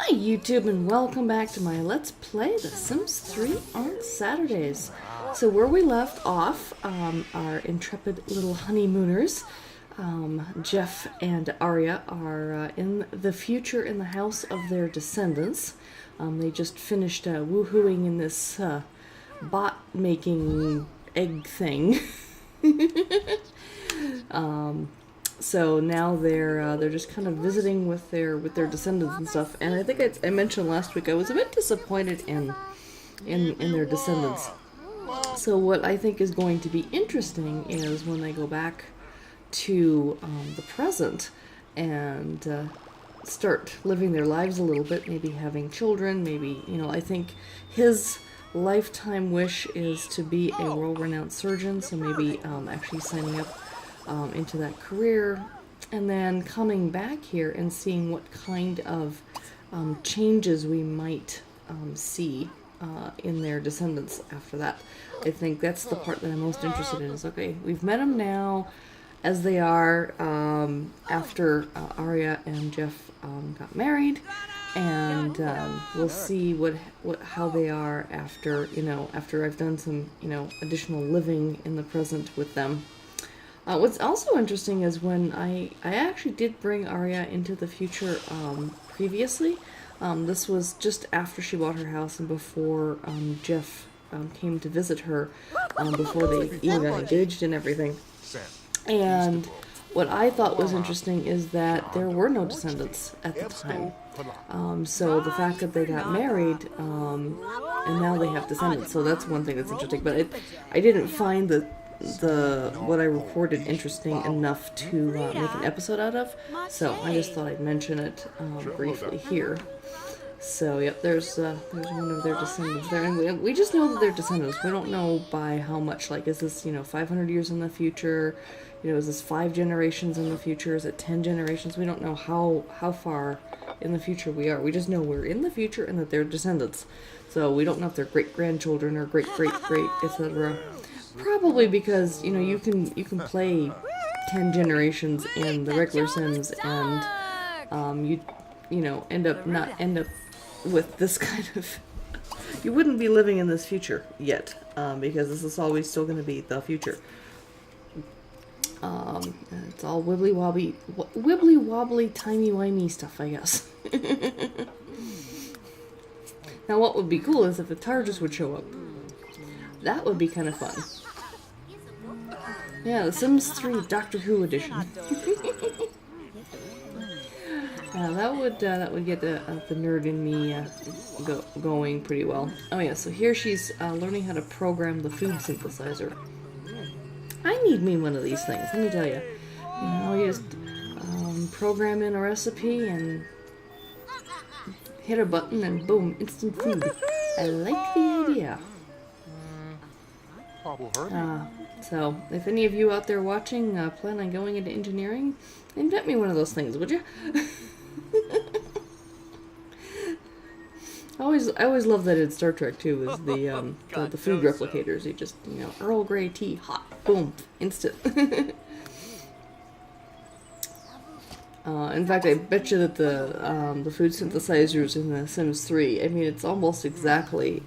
Hi YouTube and welcome back to my Let's Play The Sims 3 on Saturdays. So where we left off, our intrepid little honeymooners, Jeff and Arya, are in the future in the house of their descendants. They just finished woohooing in this bot-making egg thing. So now they're just kind of visiting with their descendants and stuff. And I think I mentioned last week I was a bit disappointed in their descendants. So what I think is going to be interesting is when they go back to the present and start living their lives a little bit, maybe having children, maybe, you know, I think his lifetime wish is to be a world-renowned surgeon, so maybe actually signing up into that career, and then coming back here and seeing what kind of changes we might see in their descendants after that. I think that's the part that I'm most interested in, is okay, we've met them now as they are after Arya and Jeff got married, and we'll see how they are after, after I've done some, additional living in the present with them. What's also interesting is when I actually did bring Arya into the future previously. This was just after she bought her house and before Jeff came to visit her, before they even got engaged and everything. And what I thought was interesting is that there were no descendants at the time. So the fact that they got married, and now they have descendants, so that's one thing that's interesting. But I didn't find what I recorded interesting enough to make an episode out of, so I just thought I'd mention it briefly here. So yep, there's one of their descendants there, and we just know that they're descendants. We don't know by how much. Like, is this 500 years in the future? Is this 5 generations in the future? Is it 10 generations? We don't know how far in the future we are. We just know we're in the future and that they're descendants. So we don't know if they're great grandchildren or great etc. Probably because you can play 10 generations in the regular Sims and you end up with this kind of you wouldn't be living in this future yet, because this is always still going to be the future. It's all wibbly wobbly timey wimey stuff, I guess. Now what would be cool is if the TARDIS would show up. That would be kind of fun. Yeah, The Sims 3 Doctor Who edition. That would get the nerd in me going pretty well. Oh yeah, so here she's learning how to program the food synthesizer. I need me one of these things, let me tell you. You just program in a recipe and hit a button and boom, instant food. I like the idea. So, if any of you out there watching plan on going into engineering, invent me one of those things, would you? I always love that in Star Trek too, is the food replicators. You just, Earl Grey tea, hot, boom, instant. In fact, I bet you that the food synthesizers in The Sims 3, I mean, it's almost exactly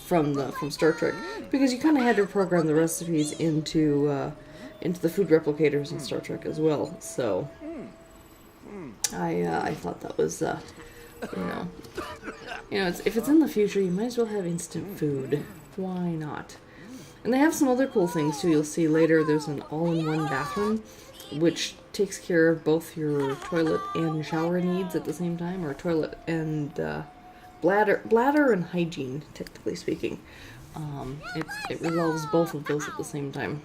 from Star Trek, because you kind of had to program the recipes into the food replicators in Star Trek as well. So I thought that was if it's in the future, you might as well have instant food. Why not? And they have some other cool things too. You'll see later there's an all-in-one bathroom, which takes care of both your toilet and shower needs at the same time, or toilet and bladder and hygiene, technically speaking. It resolves both of those at the same time.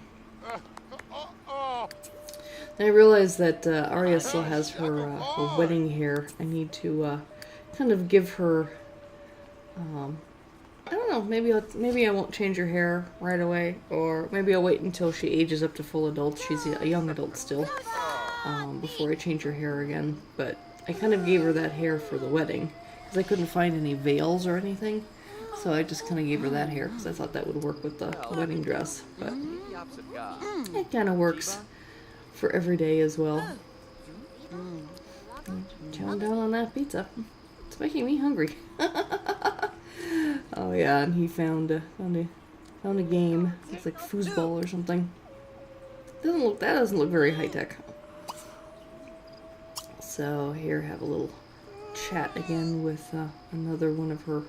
And I realize that Arya still has her wedding hair. I need to kind of give her. I don't know. Maybe I won't change her hair right away, or maybe I'll wait until she ages up to full adult. She's a young adult still, before I change her hair again. But I kind of gave her that hair for the wedding, because I couldn't find any veils or anything, so I just kind of gave her that hair because I thought that would work with the wedding dress. But it kind of works for every day as well. Chowing down on that pizza. It's making me hungry. Oh yeah, and he found a game. It's like foosball or something. That doesn't look very high tech. So here, have a little chat again with another one of her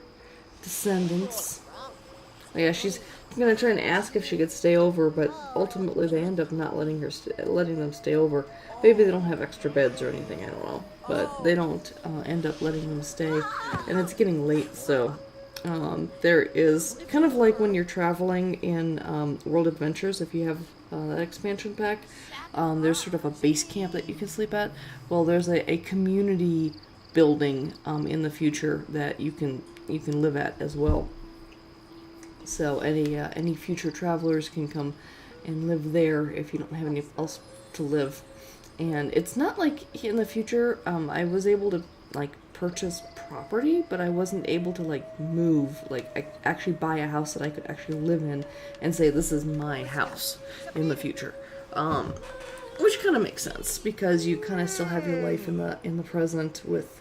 descendants. Oh, yeah, she's gonna try and ask if she could stay over, but ultimately they end up not letting them stay over. Maybe they don't have extra beds or anything, I don't know. But they don't end up letting them stay, and it's getting late, so there is kind of like when you're traveling in World Adventures. If you have that expansion pack, there's sort of a base camp that you can sleep at. Well, there's a community building in the future that you can live at as well. So any future travelers can come and live there if you don't have any else to live. And it's not like in the future I was able to like purchase property, but I wasn't able to like move, like actually buy a house that I could actually live in and say this is my house in the future. Which kind of makes sense because you kind of still have your life in the present with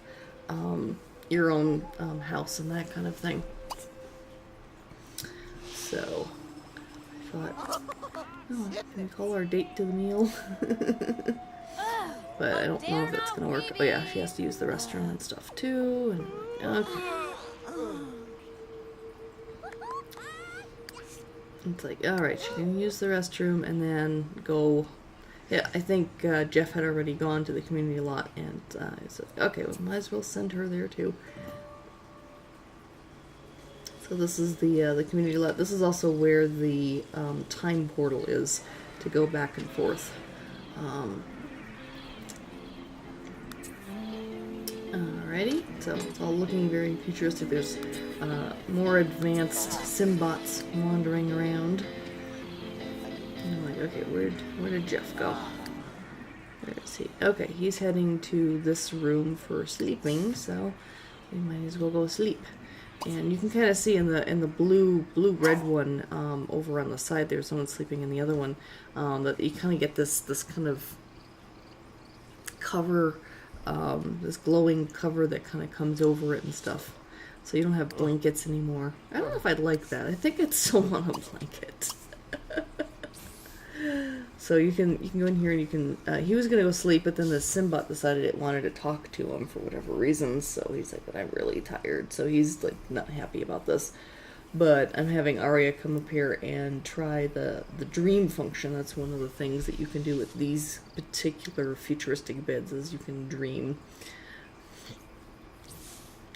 your own house and that kind of thing. So I thought, oh, can we call our date to the meal? But I don't know if that's gonna work. Oh yeah, she has to use the restroom and stuff too. And okay. It's like, alright, she can use the restroom and then go. Yeah, I think Jeff had already gone to the community lot, and I said, okay, well, might as well send her there too. So this is the community lot. This is also where the time portal is to go back and forth. Alrighty, so it's all looking very futuristic. There's more advanced Simbots wandering around. And I'm like, okay, where did Jeff go? Where is he? Okay, he's heading to this room for sleeping, so we might as well go sleep. And you can kind of see in the blue-red one over on the side there's someone sleeping in the other one, that you kind of get this kind of cover, this glowing cover that kind of comes over it and stuff. So you don't have blankets anymore. I don't know if I'd like that. I think I'd still want a blanket. So you can go in here and you can, he was going to go sleep, but then the Simbot decided it wanted to talk to him for whatever reasons, so he's like, but I'm really tired, so he's like not happy about this. But I'm having Arya come up here and try the dream function. That's one of the things that you can do with these particular futuristic beds, is you can dream.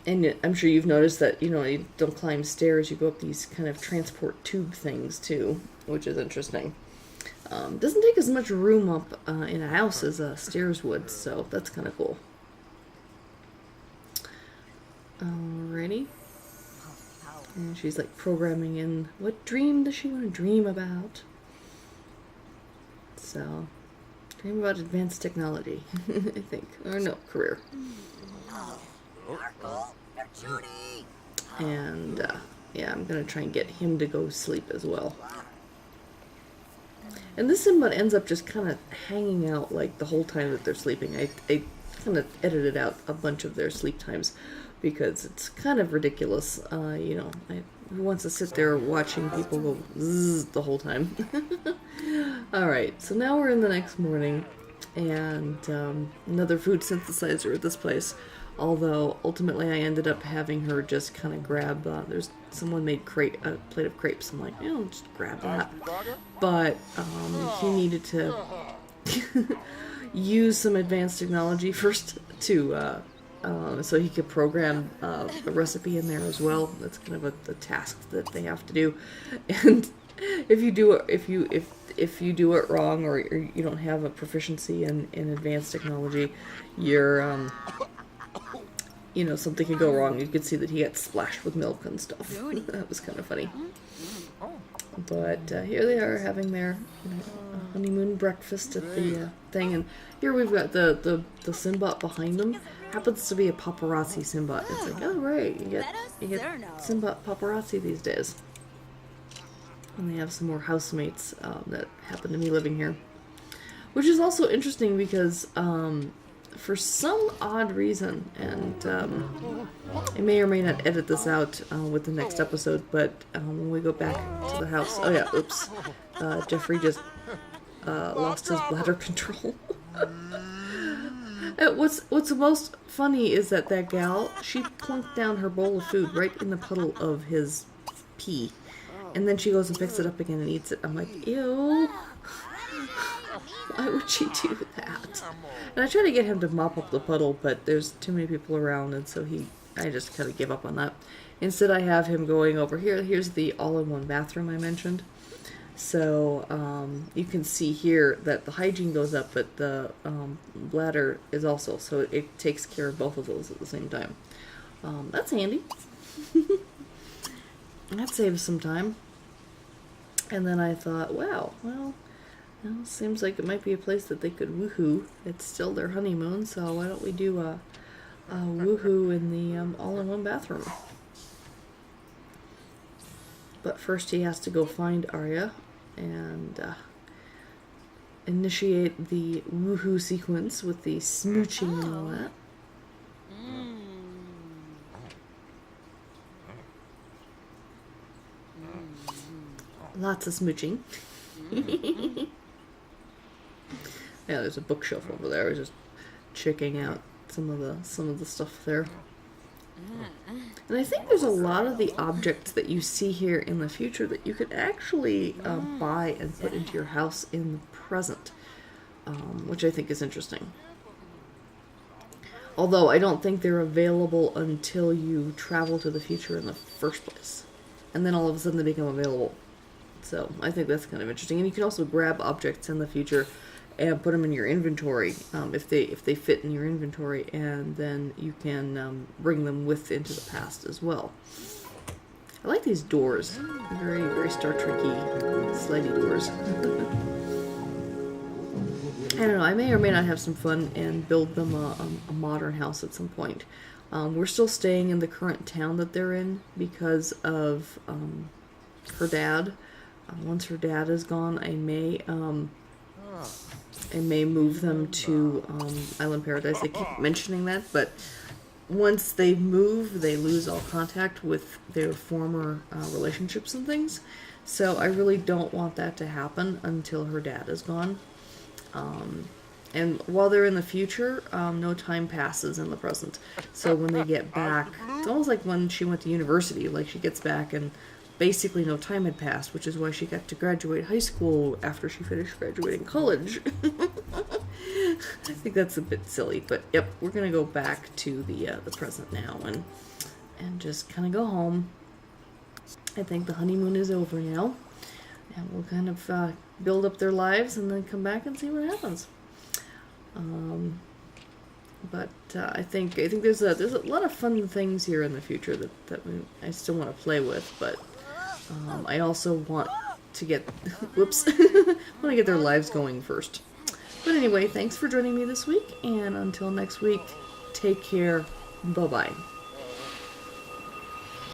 And I'm sure you've noticed that, you don't climb stairs, you go up these kind of transport tube things too, which is interesting. Doesn't take as much room up in a house as stairs would, so that's kind of cool. Alrighty. And she's like programming in what dream does she want to dream about. So, dream about advanced technology, I think. Or no, career. And, yeah, I'm going to try and get him to go sleep as well. And this Simbot ends up just kind of hanging out like the whole time that they're sleeping. I kind of edited out a bunch of their sleep times because it's kind of ridiculous. Who wants to sit there watching people go zzz the whole time? Alright, so now we're in the next morning, and another food synthesizer at this place. Although, ultimately, I ended up having her just kind of grab, there's someone made a plate of crepes. I'm like, I'll just grab that. But he needed to use some advanced technology first to, so he could program a recipe in there as well. That's kind of a task that they have to do. And if you do it wrong, or you don't have a proficiency in advanced technology, you're something could go wrong. You could see that he got splashed with milk and stuff. That was kind of funny. But here they are having their honeymoon breakfast at the thing. And here we've got the Simbot behind them. Happens to be a paparazzi Simbot. It's like, oh right, you get Simbot paparazzi these days. And they have some more housemates that happen to be living here. Which is also interesting because for some odd reason, and I may or may not edit this out with the next episode, but when we go back to the house, oh yeah, oops, Jeffrey just lost his bladder control. What's most funny is that gal, she plunked down her bowl of food right in the puddle of his pee, and then she goes and picks it up again and eats it. I'm like, ew. Why would she do that? And I try to get him to mop up the puddle, but there's too many people around, and so I just kind of give up on that. Instead, I have him going over here. Here's the all-in-one bathroom I mentioned. So you can see here that the hygiene goes up, but the bladder is also, so it takes care of both of those at the same time. That's handy. That saves some time. And then I thought, wow, well, seems like it might be a place that they could woohoo. It's still their honeymoon, so why don't we do a woohoo in the all-in-one bathroom. But first he has to go find Arya and initiate the woohoo sequence with the smooching and all that. Lots of smooching. Yeah, there's a bookshelf over there. I was just checking out some of the stuff there. And I think there's a lot of the objects that you see here in the future that you could actually buy and put into your house in the present, which I think is interesting. Although I don't think they're available until you travel to the future in the first place. And then all of a sudden they become available. So I think that's kind of interesting. And you can also grab objects in the future and put them in your inventory if they fit in your inventory, and then you can bring them into the past as well. I like these doors. Very, very Star Trek-y, slidey doors. I don't know, I may or may not have some fun and build them a modern house at some point. We're still staying in the current town that they're in because of her dad. Once her dad is gone, I may move them to Island Paradise. They keep mentioning that, but once they move, they lose all contact with their former relationships and things. So I really don't want that to happen until her dad is gone. And while they're in the future, no time passes in the present. So when they get back, it's almost like when she went to university. Like, she gets back and basically no time had passed, which is why she got to graduate high school after she finished graduating college. I think that's a bit silly, but yep, we're gonna go back to the present now and just kind of go home. I think the honeymoon is over now, and we'll kind of build up their lives and then come back and see what happens. But I think there's a lot of fun things here in the future that I still want to play with, but I also want to get whoops want to get their lives going first. But anyway, thanks for joining me this week, and until next week, take care. Bye-bye.